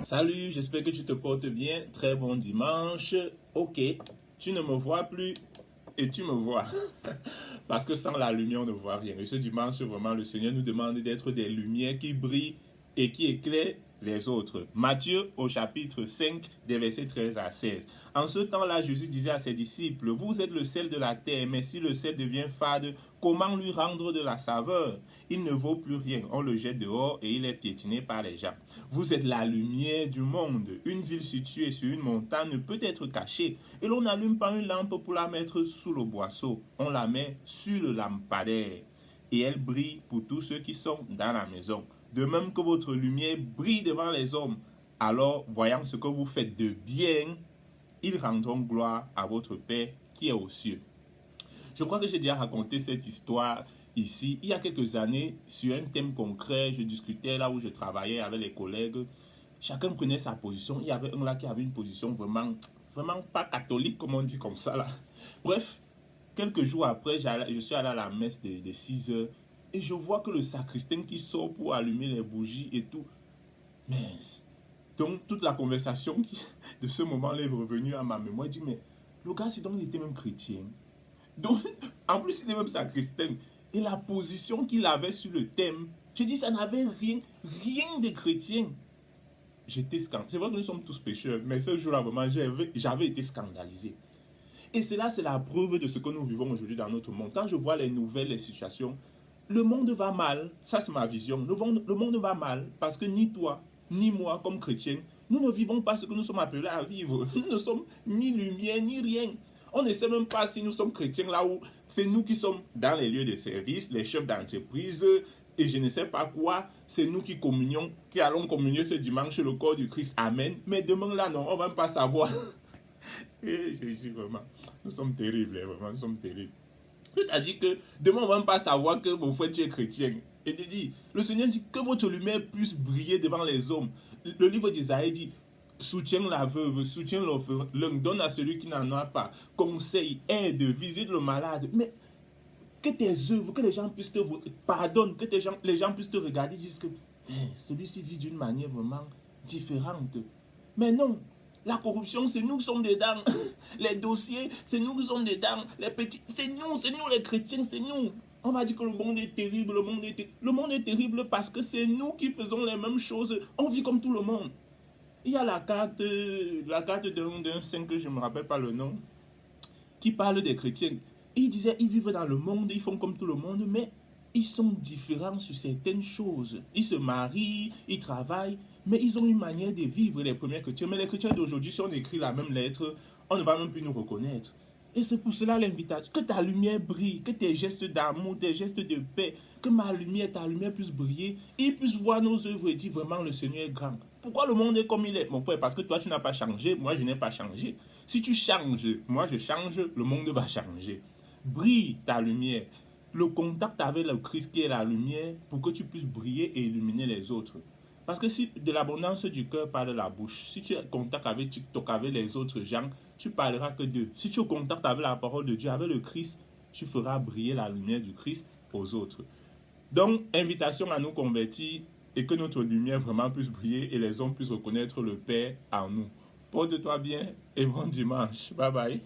Salut, j'espère que tu te portes bien. Très bon dimanche. Ok, tu ne me vois plus et tu me vois. Parce que sans la lumière, on ne voit rien. Et ce dimanche, vraiment, le Seigneur nous demande d'être des lumières qui brillent et qui éclairent les autres. Matthieu au chapitre 5, des versets 13 à 16. En ce temps-là, Jésus disait à ses disciples, vous êtes le sel de la terre, mais si le sel devient fade, comment lui rendre de la saveur? Il ne vaut plus rien. On le jette dehors et il est piétiné par les gens. Vous êtes la lumière du monde. Une ville située sur une montagne ne peut être cachée. Et l'on n'allume pas une lampe pour la mettre sous le boisseau. On la met sur le lampadaire. Et elle brille pour tous ceux qui sont dans la maison. De même que votre lumière brille devant les hommes. Alors, voyant ce que vous faites de bien, ils rendront gloire à votre Père qui est aux cieux. Je crois que j'ai déjà raconté cette histoire ici. Il y a quelques années, sur un thème concret, je discutais là où je travaillais avec les collègues. Chacun prenait sa position. Il y avait un là qui avait une position vraiment pas catholique, comme on dit comme ça là. Bref, quelques jours après, je suis allé à la messe de 6 heures et je vois que le sacristain qui sort pour allumer les bougies et tout. Mince. Donc, toute la conversation de ce moment-là est revenue à ma mémoire. Je dis, mais le gars, c'est donc il était même chrétien. Donc, en plus, il est même sacristain. Et la position qu'il avait sur le thème, je dis, ça n'avait rien de chrétien. J'étais scandalisé. C'est vrai que nous sommes tous pécheurs, mais ce jour-là, vraiment, j'avais été scandalisé. Et cela, c'est la preuve de ce que nous vivons aujourd'hui dans notre monde. Quand je vois les nouvelles, les situations, le monde va mal. Ça, c'est ma vision. Le monde va mal parce que ni toi, ni moi, comme chrétiens, nous ne vivons pas ce que nous sommes appelés à vivre. Nous ne sommes ni lumière, ni rien. On ne sait même pas si nous sommes chrétiens là où c'est nous qui sommes dans les lieux de service, les chefs d'entreprise et je ne sais pas quoi. C'est nous qui communions, qui allons communier ce dimanche le corps du Christ. Amen. Mais demain là, non, on ne va même pas savoir. Et je dis vraiment, nous sommes terribles, vraiment, nous sommes terribles. C'est-à-dire que demain, on ne va même pas savoir que mon frère, tu es chrétien. Et tu dis, le Seigneur dit que votre lumière puisse briller devant les hommes. Le livre d'Isaïe dit, soutiens la veuve, soutiens l'orphelin, donne à celui qui n'en a pas, conseille, aide, visite le malade. Mais que tes œuvres, que les gens puissent te pardonner, que les gens puissent te regarder et disent que celui-ci vit d'une manière vraiment différente. Mais non, la corruption, c'est nous qui sommes dedans. Les dossiers, c'est nous qui sommes dedans. Les petits, c'est nous les chrétiens, c'est nous. On va dire que le monde est terrible, le monde est terrible parce que c'est nous qui faisons les mêmes choses. On vit comme tout le monde. Il y a la carte d'un saint que je ne me rappelle pas le nom, qui parle des chrétiens. Il disait, ils vivent dans le monde, ils font comme tout le monde, mais ils sont différents sur certaines choses. Ils se marient, ils travaillent, mais ils ont une manière de vivre, les premiers chrétiens. Mais les chrétiens d'aujourd'hui, si on écrit la même lettre, on ne va même plus nous reconnaître. Et c'est pour cela l'invitation, que ta lumière brille, que tes gestes d'amour, tes gestes de paix, que ma lumière, ta lumière puisse briller, ils puissent voir nos œuvres et dire vraiment le Seigneur est grand. Pourquoi le monde est comme il est? Mon frère, parce que toi tu n'as pas changé, moi je n'ai pas changé. Si tu changes, moi je change, le monde va changer. Brille ta lumière. Le contact avec le Christ qui est la lumière pour que tu puisses briller et illuminer les autres. Parce que si de l'abondance du cœur parle la bouche, si tu es en contact avec TikTok, avec les autres gens, tu parleras que d'eux. Si tu es en contact avec la parole de Dieu, avec le Christ, tu feras briller la lumière du Christ aux autres. Donc, invitation à nous convertir et que notre lumière vraiment puisse briller et les hommes puissent reconnaître le Père en nous. Porte-toi bien et bon dimanche. Bye bye.